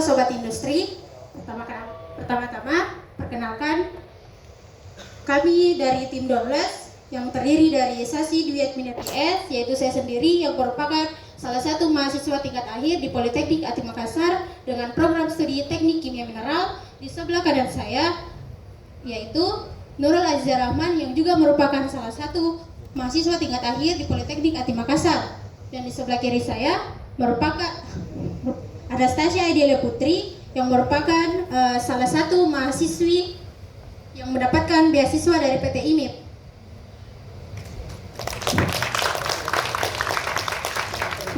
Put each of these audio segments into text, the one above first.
Sobat Industri. Pertama-tama, perkenalkan kami dari tim Downless yang terdiri dari Sasi Dwi Admin PS, yaitu saya sendiri yang merupakan salah satu mahasiswa tingkat akhir di Politeknik Ati Makassar dengan program studi Teknik Kimia Mineral. Di sebelah kanan saya yaitu Nurul Azizah Rahman yang juga merupakan salah satu mahasiswa tingkat akhir di Politeknik Ati Makassar. Dan di sebelah kiri saya merupakan Anastasia Idelia Putri yang merupakan salah satu mahasiswi yang mendapatkan beasiswa dari PT IMIP.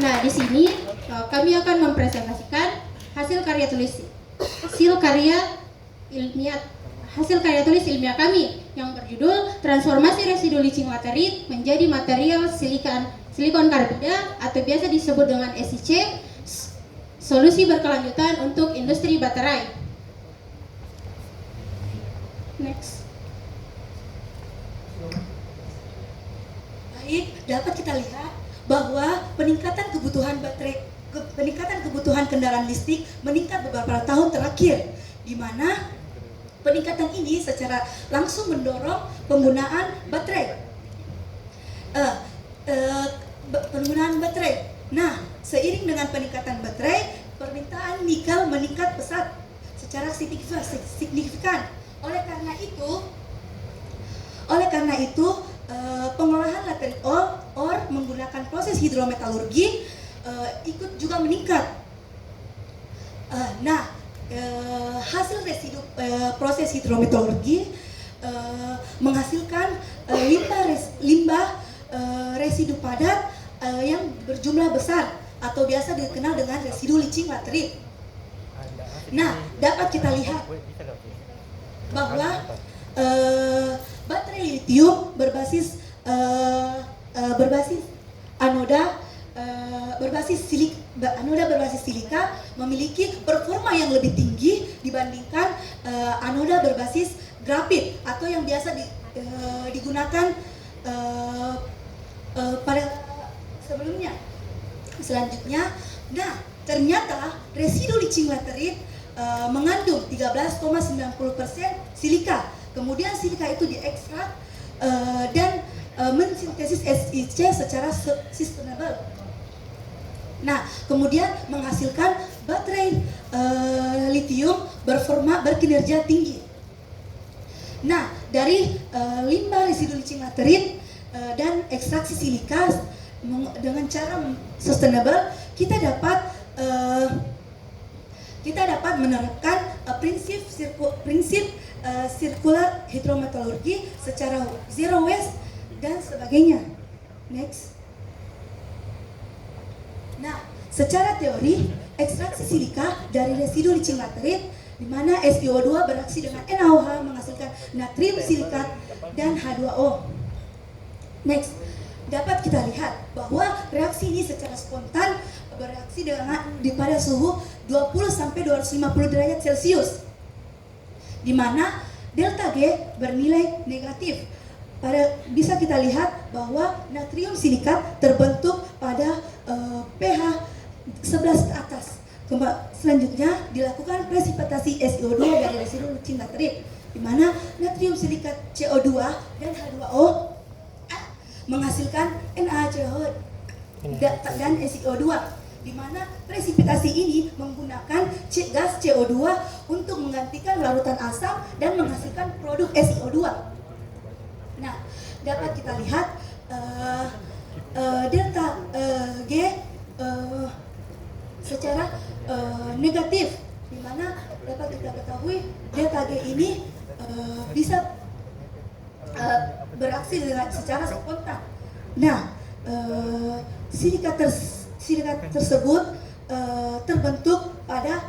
Nah, di sini kami akan mempresentasikan hasil karya tulis ilmiah kami yang berjudul Transformasi Residu Licin Laterit menjadi Material Silikon Karbida atau biasa disebut dengan SiC, solusi berkelanjutan untuk industri baterai. Next. Baik, dapat kita lihat bahwa peningkatan kebutuhan kendaraan listrik meningkat beberapa tahun terakhir, di mana peningkatan ini secara langsung mendorong penggunaan baterai. Nah, seiring dengan peningkatan baterai, permintaan nikel meningkat pesat secara signifikan. Oleh karena itu, pengolahan laterit ore menggunakan proses hidrometalurgi ikut juga meningkat. Hasil residu proses hidrometalurgi menghasilkan limbah residu padat yang berjumlah besar atau biasa dikenal dengan residu licin laterit. Nah, dapat kita lihat bahwa baterai litium berbasis anoda berbasis silika memiliki performa yang lebih tinggi dibandingkan anoda berbasis grafit atau yang biasa digunakan pada sebelumnya. Selanjutnya, ternyata residu licin laterit mengandung 13,90% silika. Kemudian silika itu diekstrak dan mensintesis SiC secara sustainable. Nah, kemudian menghasilkan baterai litium berkinerja tinggi. Nah, dari limbah residu licin laterit dan ekstraksi silika dengan cara sustainable, kita dapat menerapkan prinsip sirkular hidrometalurgi secara zero waste dan sebagainya. Next. Nah, secara teori, ekstraksi silika dari residu licin laterit di mana SiO2 bereaksi dengan NaOH menghasilkan natrium silikat dan H2O. Next, dapat kita lihat bahwa reaksi ini secara spontan bereaksi pada suhu 20 sampai 250 derajat Celcius, di mana delta G bernilai negatif. Bisa kita lihat bahwa natrium silikat terbentuk pada pH 11 ke atas. Selanjutnya dilakukan presipitasi SiO2 dari residu licin laterit, di mana natrium silikat CO2 dan H2O menghasilkan NaCO dan SiO2, di mana presipitasi ini menggunakan gas CO2 untuk menggantikan larutan asam dan menghasilkan produk SiO2. Nah, dapat kita lihat delta G secara negatif, di mana dapat kita ketahui delta G ini bisa beraksi secara spontan. Nah, silika tersebut terbentuk pada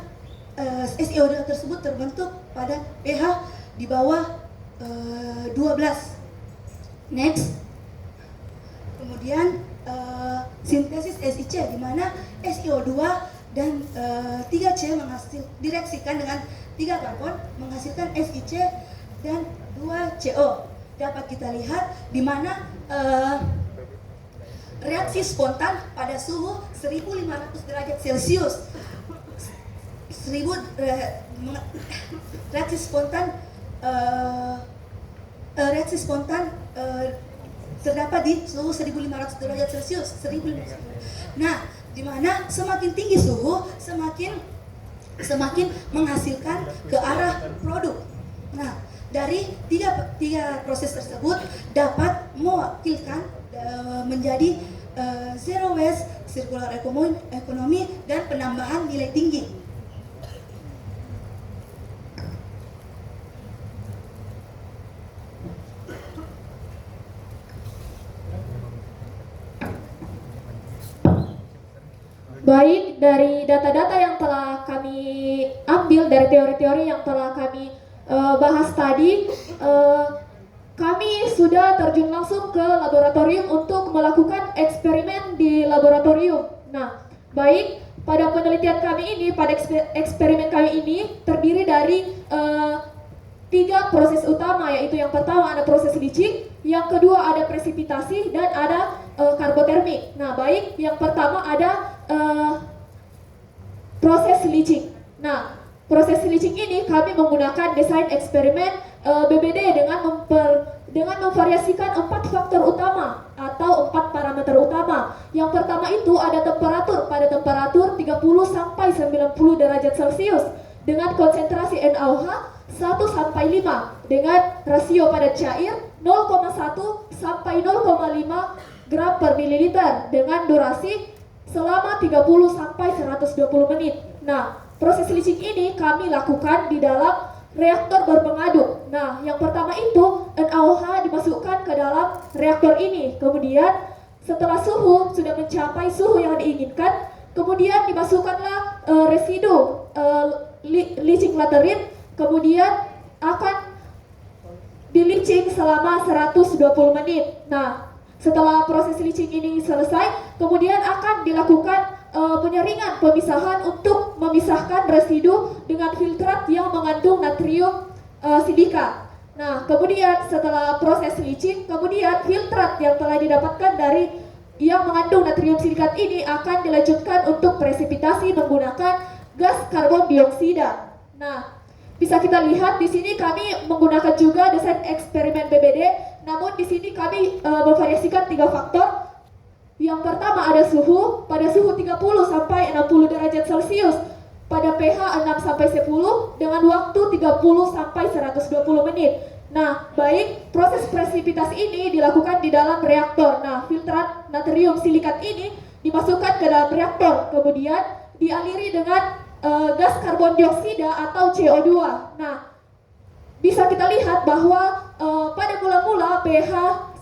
SiO2 tersebut terbentuk pada pH di bawah 12. Next. Kemudian sintesis SiC, di mana SiO2 dan 3C direaksikan dengan 3 karbon menghasilkan SiC dan 2CO. Dapat kita lihat di mana reaksi spontan pada suhu 1500 derajat Celcius reaksi spontan terdapat di suhu 1500 derajat Celcius. 1500. Nah, di mana semakin tinggi suhu, semakin menghasilkan ke arah produk. Nah, dari tiga proses tersebut dapat mewakilkan menjadi zero waste, circular economy, dan penambahan nilai tinggi. Baik, dari data-data yang telah kami ambil, dari teori-teori yang telah kami bahas tadi, kami sudah terjun langsung ke laboratorium untuk melakukan eksperimen di laboratorium. Nah, baik, pada penelitian kami ini, pada eksperimen kami ini terdiri dari 3 proses utama, yaitu yang pertama ada proses leaching, yang kedua ada presipitasi, dan ada karbotermik. Nah, baik, yang pertama ada proses leaching. Nah, proses leaching ini kami menggunakan desain eksperimen BBD dengan memvariasikan 4 faktor utama atau 4 parameter utama. Yang pertama itu ada temperatur, pada temperatur 30 sampai 90 derajat Celcius dengan konsentrasi NaOH 1 sampai 5 dengan rasio pada cair 0,1 sampai 0,5 gram per mililiter dengan durasi selama 30 sampai 120 menit. Nah, proses leaching ini kami lakukan di dalam reaktor berpengaduk. Nah, yang pertama itu NaOH dimasukkan ke dalam reaktor ini. Kemudian setelah suhu sudah mencapai suhu yang diinginkan, kemudian dimasukkanlah residu leaching laterin, kemudian akan di-leaching selama 120 menit. Nah, setelah proses leaching ini selesai, kemudian akan dilakukan penyaringan, pemisahan untuk memisahkan residu dengan filtrat yang mengandung natrium silika. Nah, kemudian setelah proses leaching, kemudian filtrat yang telah didapatkan dari yang mengandung natrium silikat ini akan dilanjutkan untuk presipitasi menggunakan gas karbon dioksida. Nah, bisa kita lihat di sini kami menggunakan juga desain eksperimen BBD, namun di sini kami memvariasikan 3 faktor. Yang pertama ada suhu, pada suhu 30 sampai 60 derajat Celcius, pada pH 6 sampai 10 dengan waktu 30 sampai 120 menit. Nah, baik, proses presipitasi ini dilakukan di dalam reaktor. Nah, filtrat natrium silikat ini dimasukkan ke dalam reaktor, kemudian dialiri dengan gas karbon dioksida atau CO2. Nah, bisa kita lihat bahwa pada mula-mula pH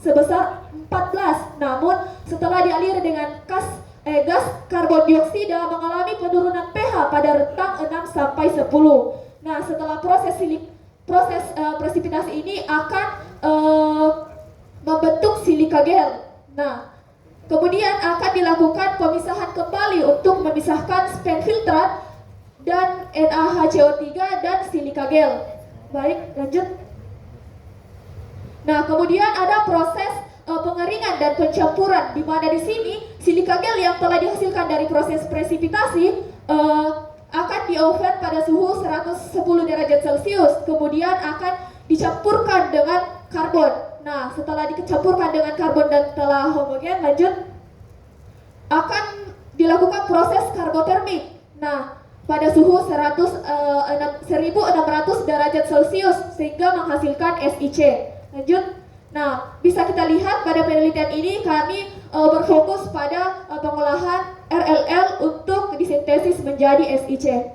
sebesar 14, namun setelah dialiri dengan gas karbon dioksida mengalami penurunan pH pada rentang 6 sampai 10. Nah, setelah proses presipitasi ini akan membentuk silika gel. Nah, kemudian akan dilakukan pemisahan kembali untuk memisahkan spent filtrat dan NaHCO3 dan silika gel. Baik, lanjut. Nah, kemudian ada proses pengeringan dan pencampuran, di mana di sini silika gel yang telah dihasilkan dari proses presipitasi akan di-oven pada suhu 110 derajat Celcius, kemudian akan dicampurkan dengan karbon. Nah, setelah dicampurkan dengan karbon dan telah homogen, lanjut akan dilakukan proses karbotermik. Nah, pada suhu 1600 derajat Celcius sehingga menghasilkan SiC. Lanjut. Nah, bisa kita lihat pada penelitian ini kami berfokus pada pengolahan RLL untuk disintesis menjadi SiC.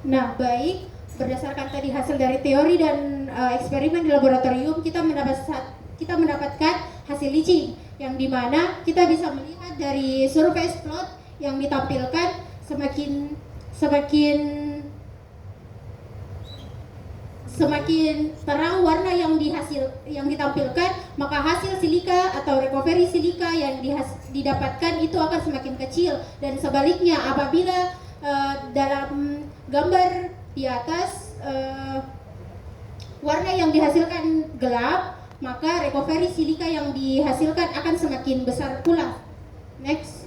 Nah, baik, berdasarkan tadi hasil dari teori dan eksperimen di laboratorium, kita mendapatkan hasil leaching yang dimana kita bisa melihat dari surface plot yang ditampilkan semakin terang warna yang ditampilkan, maka hasil silika atau recovery silika yang didapatkan itu akan semakin kecil, dan sebaliknya apabila dalam gambar di atas warna yang dihasilkan gelap, maka recovery silika yang dihasilkan akan semakin besar pula. Next.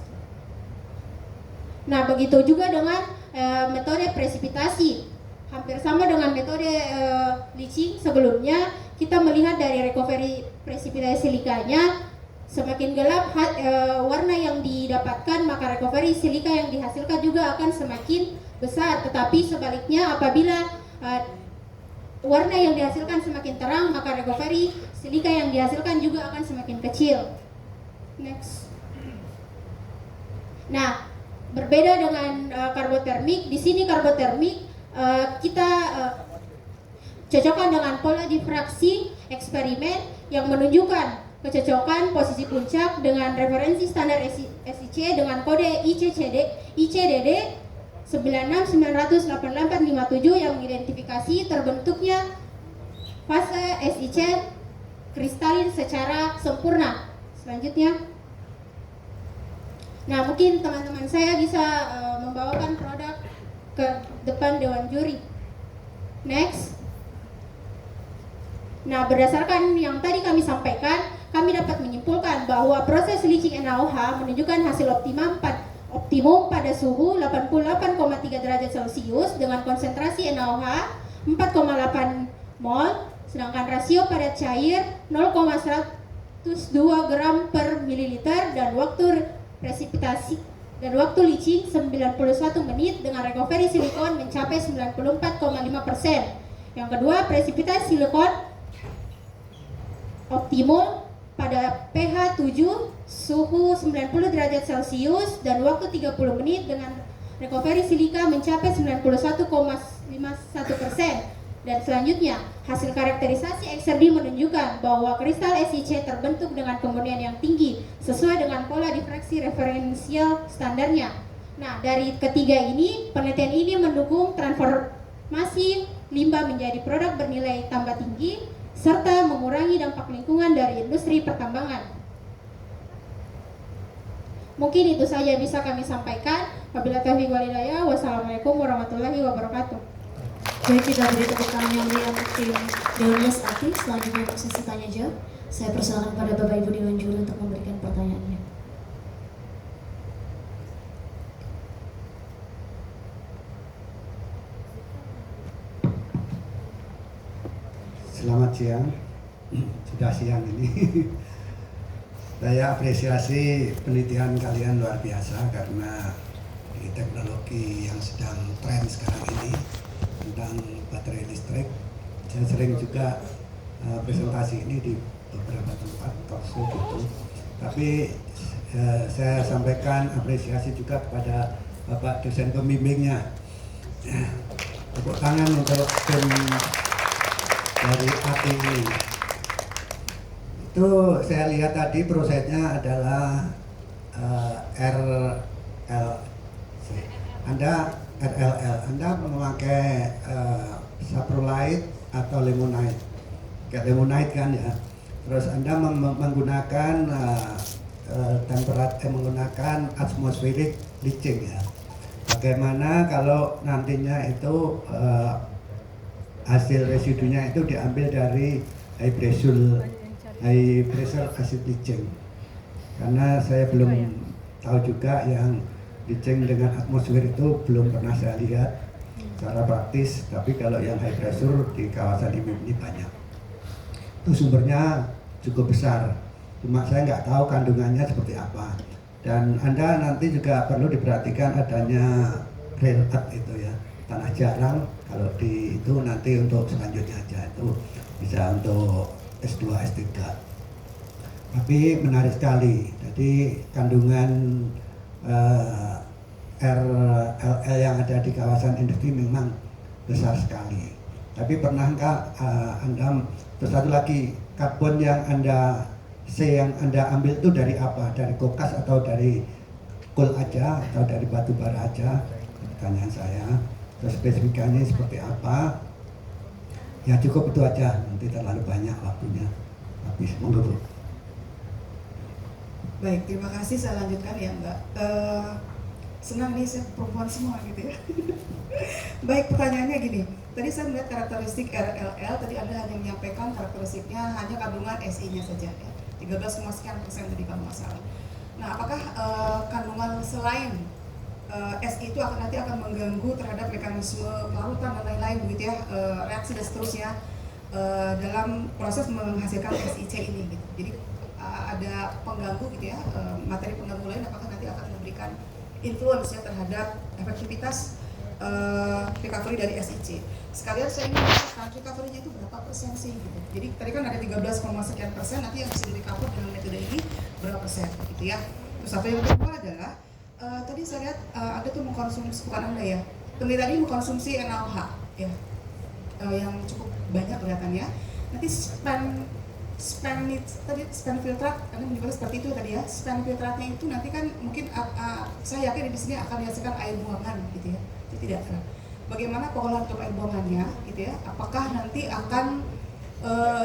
Nah, begitu juga dengan metode presipitasi. Hampir sama dengan metode leaching sebelumnya, kita melihat dari recovery presipitasi silikanya, semakin gelap warna yang didapatkan, maka recovery silika yang dihasilkan juga akan semakin besar. Tetapi sebaliknya, apabila warna yang dihasilkan semakin terang, maka recovery silika yang dihasilkan juga akan semakin kecil. Next. Nah, berbeda dengan karbotermik, di sini karbotermik kita cocokkan dengan pola difraksi eksperimen yang menunjukkan kecocokan posisi puncak dengan referensi standar SIC dengan kode ICDD 96908857 yang mengidentifikasi terbentuknya fase SIC kristalin secara sempurna. Selanjutnya, nah mungkin teman-teman saya bisa membawakan produk ke depan dewan juri. Next. Nah, berdasarkan yang tadi kami sampaikan, kami dapat menyimpulkan bahwa proses leaching NaOH menunjukkan hasil optimum pada suhu 88,3 derajat Celcius dengan konsentrasi NaOH 4,8 mol, sedangkan rasio padat cair 0,102 gram per mililiter dan waktu presipitasi dan waktu leaching 91 menit dengan recovery silikon mencapai 94,5%. Yang kedua, presipitasi silikon optimum pada pH 7, suhu 90 derajat Celcius dan waktu 30 menit dengan recovery silika mencapai 91,51%. Dan selanjutnya, hasil karakterisasi XRD menunjukkan bahwa kristal SiC terbentuk dengan kemurnian yang tinggi sesuai dengan pola difraksi referensial standarnya. Nah, dari ketiga ini, penelitian ini mendukung transformasi limbah menjadi produk bernilai tambah tinggi serta mengurangi dampak lingkungan dari industri pertambangan. Mungkin itu saja yang bisa kami sampaikan. Wabillahi taufiq wal hidayah. Wassalamualaikum warahmatullahi wabarakatuh. Baik, kita beri tepuk tangan yang meriah untuk tim Dewas Aktif. Selanjutnya untuk sesi tanya jawab, saya persilakan kepada Bapak Ibu Dewan Juri untuk memberikan pertanyaannya. Selamat siang, sudah siang ini. Saya apresiasi penelitian kalian luar biasa karena di teknologi yang sedang tren sekarang ini tentang baterai listrik. Saya sering juga presentasi ini di beberapa tempat talkshow gitu. Tapi saya sampaikan apresiasi juga kepada Bapak dosen pembimbingnya. Tepuk tangan untuk tim dari AT ini. Itu saya lihat tadi prosesnya adalah Anda memakai saprolite atau limonite, kayak limonite kan ya. Terus Anda menggunakan menggunakan atmospheric leaching ya. Bagaimana kalau nantinya itu hasil residunya itu diambil dari high pressure acid leaching? Karena saya belum tahu juga yang leaching dengan atmosfer itu belum pernah saya lihat secara praktis, tapi kalau yang high pressure di kawasan ini banyak. Itu sumbernya cukup besar, cuma saya nggak tahu kandungannya seperti apa. Dan Anda nanti juga perlu diperhatikan adanya rare earth itu ya, tanah jarang. Kalau di itu nanti untuk selanjutnya aja, itu bisa untuk S2, S3. Tapi menarik sekali, jadi kandungan RLL yang ada di kawasan industri memang besar sekali. Tapi pernahkah Anda, terus satu lagi, karbon yang Anda yang Anda ambil itu dari apa? Dari kokas atau dari coal aja atau dari batu bara aja? Pertanyaan saya. Terus spesifikasinya seperti apa? Ya cukup itu aja, nanti terlalu banyak waktunya habis. Monggo Bu. Baik, terima kasih. Saya lanjutkan ya Mbak. Senang nih, saya perempuan semua gitu ya. Baik, pertanyaannya gini. Tadi saya melihat karakteristik RLL, tadi Anda hanya menyampaikan karakteristiknya hanya kandungan SI-nya saja ya. 13,sekian% tadi kalau nggak salah. Nah, apakah kandungan selain SI itu nanti akan mengganggu terhadap mekanisme pelarutan dan lain-lain begitu ya, reaksi dan seterusnya dalam proses menghasilkan SIC ini gitu. Jadi ada pengganggu gitu ya, materi pengganggu lain apakah nanti akan memberikan influence ya terhadap efektivitas recovery dari SIC. Sekalian saya ingin mengatakan recovery-nya itu berapa persen sih gitu. Jadi tadi kan ada 13, sekian persen, nanti yang bisa di-recover dengan metode ini berapa persen gitu ya. Terus satu yang kedua adalah tadi saya lihat Anda tuh mengkonsumsi, bukan Anda ya, peneliti tadi mengkonsumsi NaOH ya, yang cukup banyak kelihatannya. Nanti spend filtrat, Anda menyebutnya seperti itu tadi ya. Spend filtratnya itu nanti kan mungkin saya yakin di sini akan dihasilkan air buangan gitu ya. Itu tidak terang. Bagaimana pengolahan untuk air buangannya gitu ya? Apakah nanti akan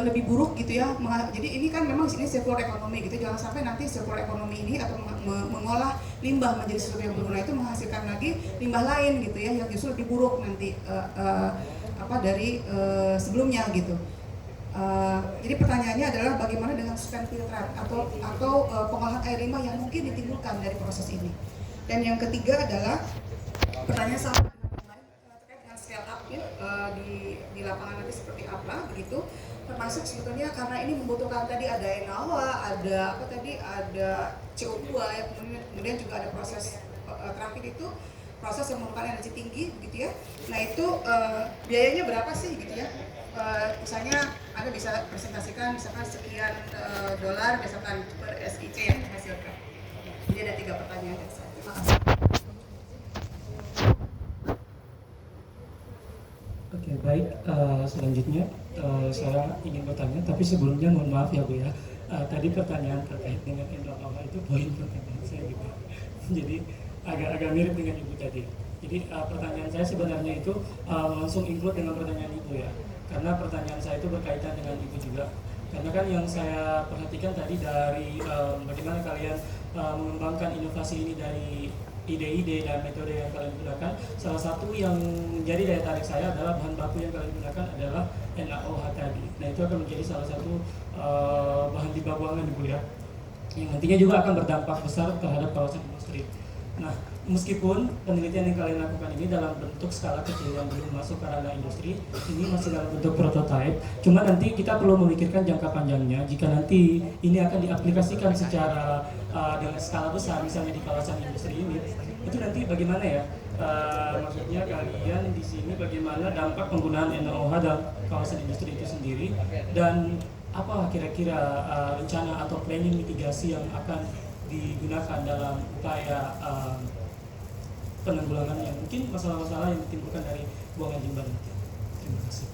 lebih buruk gitu ya? Jadi ini kan memang sini circular economy gitu. Jangan sampai nanti circular economy ini atau mengolah limbah menjadi sesuatu yang berguna itu menghasilkan lagi limbah lain gitu ya, yang justru lebih buruk nanti dari sebelumnya gitu. Jadi pertanyaannya adalah bagaimana dengan spend filtrat atau pengolahan air limbah yang mungkin ditimbulkan dari proses ini. Dan yang ketiga adalah pertanyaan sama dengan yang lain terkait dengan scale up ya, di lapangan nanti seperti apa begitu. Termasuk sebetulnya karena ini membutuhkan tadi ada NaOH, ada CO2 ya, kemudian juga ada proses terakhir itu proses yang memerlukan energi tinggi gitu ya. Nah itu biayanya berapa sih gitu ya? Misalnya Anda bisa presentasikan misalkan sekian dolar misalkan per SIC yang dihasilkan. Jadi ada 3 pertanyaan dari saya. Terima kasih. Oke, baik. Selanjutnya saya ingin bertanya, tapi sebelumnya mohon maaf ya Bu ya. Tadi pertanyaan terkait dengan NaOH itu poin pertanyaan saya juga. Jadi agak mirip dengan Ibu tadi. Jadi pertanyaan saya sebenarnya itu langsung include dengan pertanyaan Ibu ya. Karena pertanyaan saya itu berkaitan dengan Ibu juga. Karena kan yang saya perhatikan tadi dari bagaimana kalian mengembangkan inovasi ini dari ide-ide dan metode yang kalian gunakan. Salah satu yang menjadi daya tarik saya adalah bahan baku yang kalian gunakan adalah NaOH tadi. Nah itu akan menjadi salah satu bahan limbah buangan Ibu ya, yang nantinya juga akan berdampak besar terhadap kawasan industri. Nah, meskipun penelitian yang kalian lakukan ini dalam bentuk skala kecil yang belum masuk ke ranah industri, ini masih dalam bentuk prototipe. Cuma nanti kita perlu memikirkan jangka panjangnya. Jika nanti ini akan diaplikasikan secara dengan skala besar, misalnya di kawasan industri ini, itu nanti bagaimana ya? Maksudnya kalian di sini bagaimana dampak penggunaan NaOH dalam kawasan industri itu sendiri, dan apa kira-kira rencana atau planning mitigasi yang akan digunakan dalam upaya penanggulangan yang mungkin masalah-masalah yang ditimbulkan dari buangan limbah nanti. Terima kasih.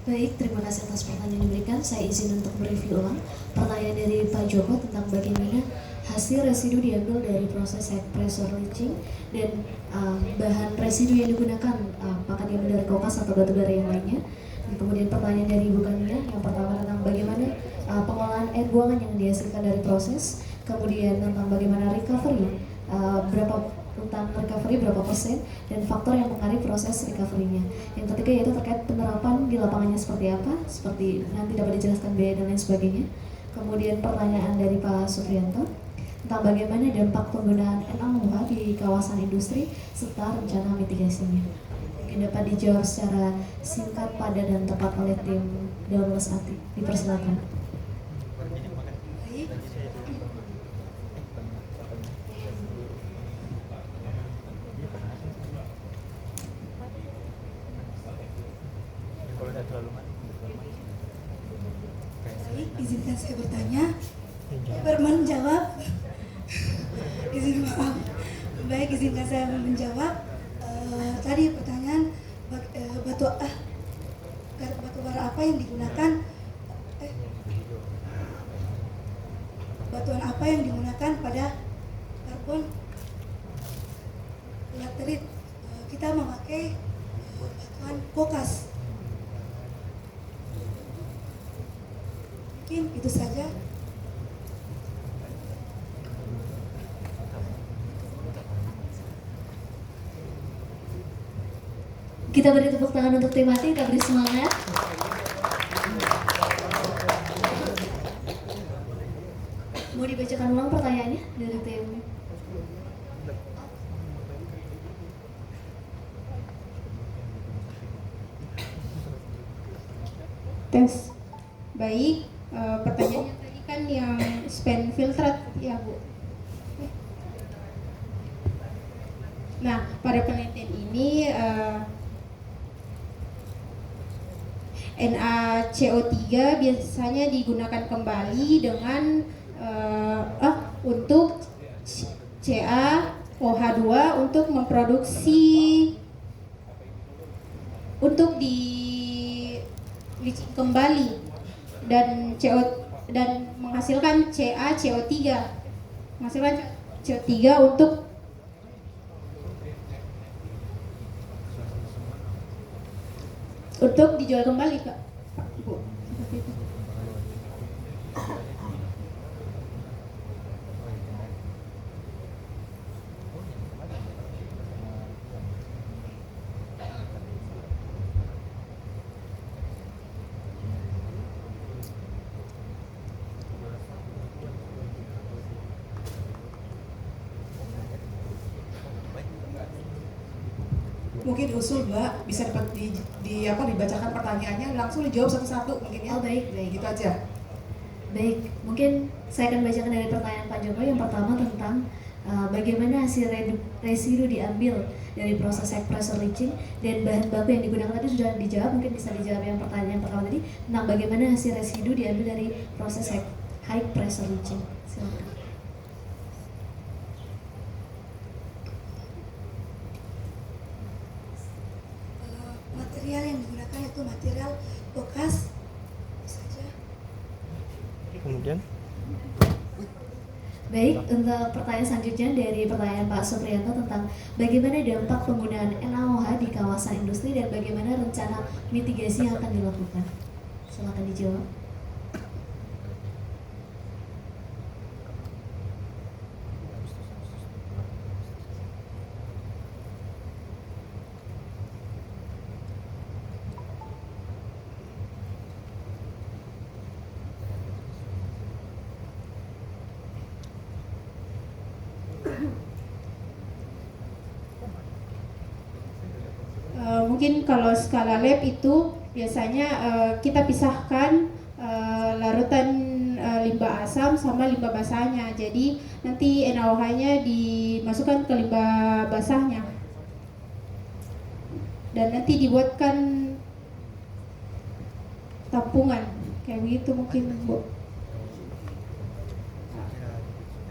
Baik, terima kasih atas pertanyaan yang diberikan. Saya izin untuk mereview ulang pertanyaan dari Pak Joko tentang bagaimana hasil residu diambil dari proses high pressure leaching dan bahan residu yang digunakan apakah diambil dari kokas atau batu bara yang lainnya. Dan kemudian pertanyaan dari Ibu Kania yang pertama tentang bagaimana pengolahan air buangan yang dihasilkan dari proses, kemudian tentang bagaimana recovery, tentang recovery berapa persen, dan faktor yang mengaruhi proses recovery-nya. Yang ketiga yaitu terkait penerapan di lapangannya seperti apa, seperti nanti dapat dijelaskan biaya dan lain sebagainya. Kemudian pertanyaan dari Pak Supriyanto tentang bagaimana dampak penggunaan NaOH di kawasan industri serta rencana mitigasinya. Mungkin dapat dijawab secara singkat, padat, dan tepat oleh tim Dewan Ati. Dipersilakan. Baik, izinkan saya bertanya. Berman jawab. Baik, izinkan saya menjawab. Tadi pertanyaan batu bara apa yang digunakan? Batuan apa yang digunakan pada karbon laterit? Kita memakai batuan kokas. Mungkin itu saja. Kita beri tepuk tangan untuk tim Ati, kita beri semangat. Mau dibacakan ulang pertanyaannya dari tim? Tes. Baik, pertanyaannya tadi kan yang spin filtrate ya Bu. Nah, pada penelitian ini NaCO3 biasanya digunakan kembali dengan untuk CaOH2 untuk memproduksi untuk di leaching kembali dan menghasilkan CaCO3 menghasilkan CO3 untuk dijual kembali Kak. Bu, seperti itu. Mungkin usul Mbak bisa dapat dibacakan pertanyaannya langsung dijawab satu-satu mungkin ya. Oh baik. Gitu aja. Baik, mungkin saya akan bacakan dari pertanyaan Pak Joko. Yang pertama tentang bagaimana hasil residu diambil dari proses high pressure leaching dan bahan baku yang digunakan tadi sudah dijawab. Mungkin bisa dijawab yang pertanyaan pertama tadi tentang bagaimana hasil residu diambil dari proses high pressure leaching. Silakan. Material yang digunakan itu material bekas saja. Kemudian Baik, untuk pertanyaan selanjutnya dari pertanyaan Pak Supriyanto tentang bagaimana dampak penggunaan NaOH di kawasan industri dan bagaimana rencana mitigasi yang akan dilakukan. Silakan dijawab. Mungkin kalau skala lab itu biasanya kita pisahkan larutan limbah asam sama limbah basahnya. Jadi nanti NaOH-nya dimasukkan ke limbah basahnya. Dan nanti dibuatkan tampungan kayak begitu mungkin Bu.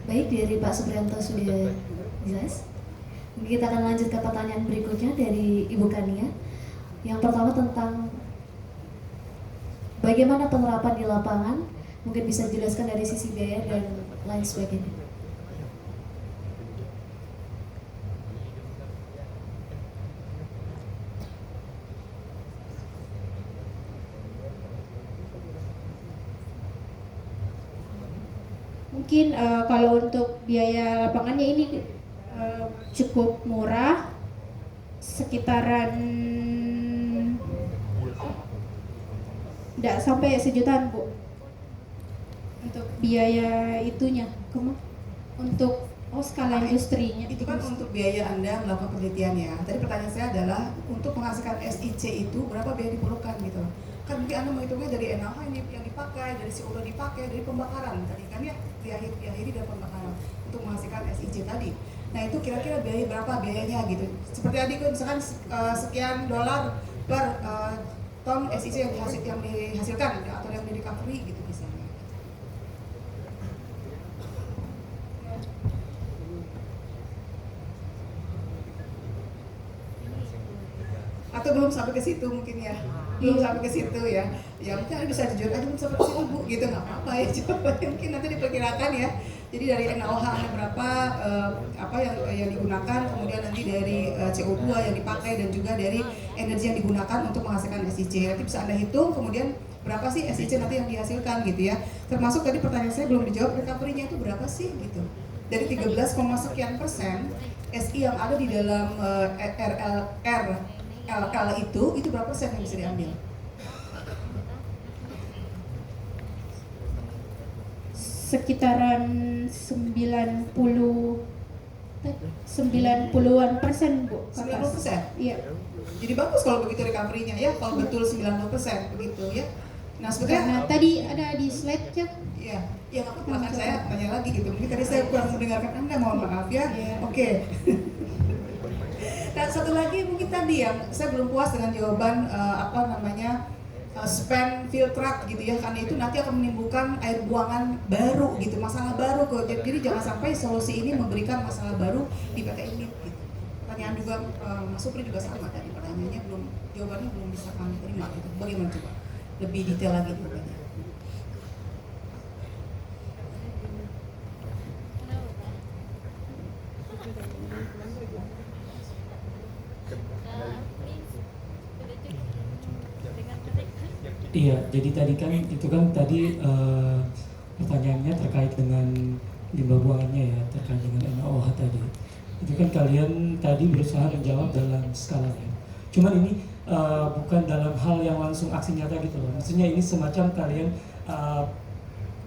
Baik, dari Pak Supriyanto sudah jelas. Kita akan lanjut ke pertanyaan berikutnya dari Ibu Kania. Yang pertama tentang bagaimana penerapan di lapangan, mungkin bisa dijelaskan dari sisi biaya dan lain sebagainya. Mungkin kalau untuk biaya lapangannya ini cukup murah, sekitaran tidak sampai sejutaan Bu untuk biaya itunya. Untuk skala industrinya Itu kan untuk biaya Anda melakukan penelitian ya. Tadi pertanyaan saya adalah untuk menghasilkan SiC itu berapa biaya diperlukan gitu. Kan mungkin Anda menghitungnya dari NaOH ini yang dipakai, dari CO2 dipakai, dari pembakaran tadi kan ya, diakhiri dari pembakaran untuk menghasilkan SiC tadi. Nah itu kira-kira biaya berapa biayanya gitu. Seperti tadi kan misalkan sekian dolar per ton SiC yang dihasilkan atau yang di recovery gitu misalnya. Atau belum sampai ke situ mungkin ya, belum sampai ke situ ya. Ya mungkin Anda bisa jujur aja belum sampai ke situ Bu gitu, nggak apa-apa ya. Coba mungkin nanti diperkirakan ya. Jadi dari NaOH ada berapa apa yang digunakan, kemudian nanti dari CO2 yang dipakai dan juga dari energi yang digunakan untuk menghasilkan SiC. Nanti bisa Anda hitung kemudian berapa sih SiC nanti yang dihasilkan gitu ya. Termasuk tadi pertanyaan saya belum dijawab, recovery-nya itu berapa sih gitu. Dari 13, sekian persen SI yang ada di dalam LL itu berapa persen yang bisa diambil? sekitaran 90-an% Bu. 90%? Iya. Jadi bagus kalau begitu recovery-nya ya, kalau betul 90% begitu ya. Nah sebetulnya Karena tadi ada di slide-nya. ya, ya nggak apa-apa, kan saya tanya lagi gitu. Mungkin tadi saya kurang mendengarkan Anda, mohon maaf ya. Iya. Oke. Dan satu lagi mungkin tadi yang saya belum puas dengan jawaban spam filtrat gitu ya, karena itu nanti akan menimbulkan air buangan baru gitu, masalah baru kok. Jadi jangan sampai solusi ini memberikan masalah baru di PT ini. Gitu. Pertanyaan juga Mas Supri juga sama tadi, pertanyaannya jawabannya belum bisa kami terima gitu. Bagaimana coba? Lebih detail lagi jawabannya. Iya, jadi tadi pertanyaannya terkait dengan limbah buangannya ya, terkait dengan NaOH tadi. Itu kan kalian tadi berusaha menjawab dalam skala ya. Cuman ini bukan dalam hal yang langsung aksi nyata gitu loh. Maksudnya ini semacam kalian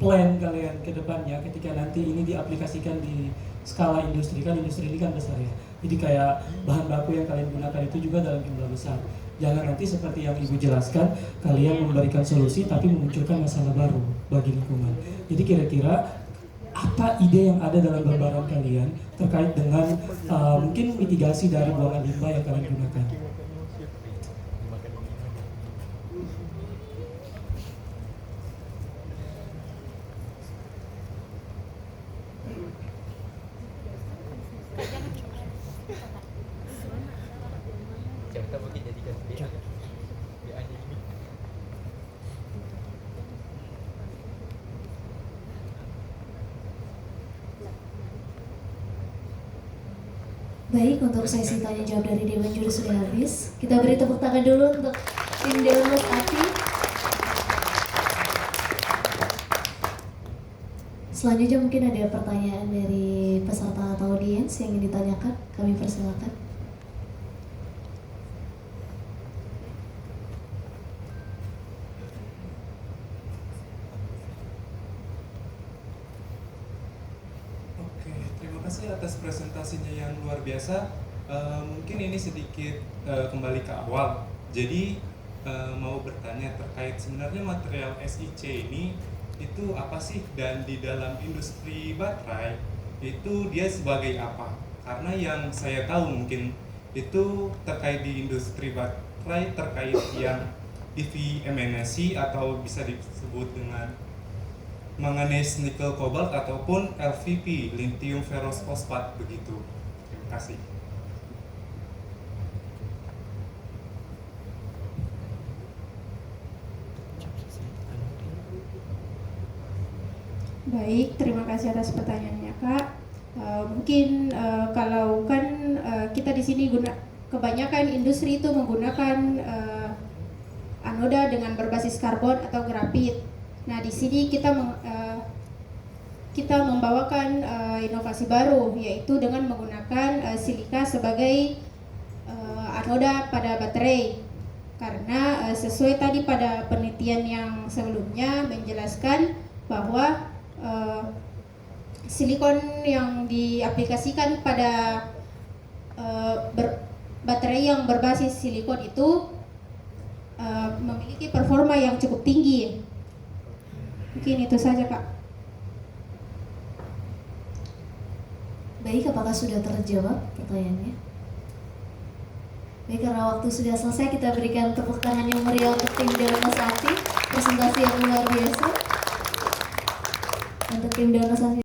plan kalian ke depannya ketika nanti ini diaplikasikan di skala industri, kan industri ini kan besar ya. Jadi kayak bahan baku yang kalian gunakan itu juga dalam jumlah besar. Jangan nanti seperti yang Ibu jelaskan, kalian memberikan solusi tapi memunculkan masalah baru bagi lingkungan. Jadi kira-kira apa ide yang ada dalam gambaran kalian terkait dengan mungkin mitigasi dari buangan limbah yang kalian gunakan? Baik, untuk sesi tanya jawab dari Dewan Juri sudah habis. Kita beri tepuk tangan dulu untuk tim Dewan Mas Ati. Selanjutnya mungkin ada pertanyaan dari peserta atau audiens yang ingin ditanyakan. Kami persilakan. Terima kasih atas presentasinya yang luar biasa. Mungkin ini sedikit kembali ke awal. Jadi mau bertanya terkait sebenarnya material SiC ini itu apa sih, dan di dalam industri baterai itu dia sebagai apa? Karena yang saya tahu mungkin itu terkait di industri baterai terkait yang EV emanasi atau bisa disebut dengan manganese nikel kobalt ataupun LFP lithium ferrous fosfat begitu. Terima kasih. Baik, terima kasih atas pertanyaannya Kak. Mungkin kalau kan kita di sini kebanyakan industri itu menggunakan anoda dengan berbasis karbon atau grafit. Nah, di sini kita membawakan inovasi baru, yaitu dengan menggunakan silika sebagai anoda pada baterai. Karena sesuai tadi pada penelitian yang sebelumnya menjelaskan bahwa silikon yang diaplikasikan pada baterai yang berbasis silikon itu memiliki performa yang cukup tinggi. Mungkin itu saja Kak. Baik, apakah sudah terjawab pertanyaannya? Baik, karena waktu sudah selesai, kita berikan tepuk tangan yang meriah untuk tim Dewan Mas Ati. Presentasi yang luar biasa. Untuk tim Dewan Mas Ati.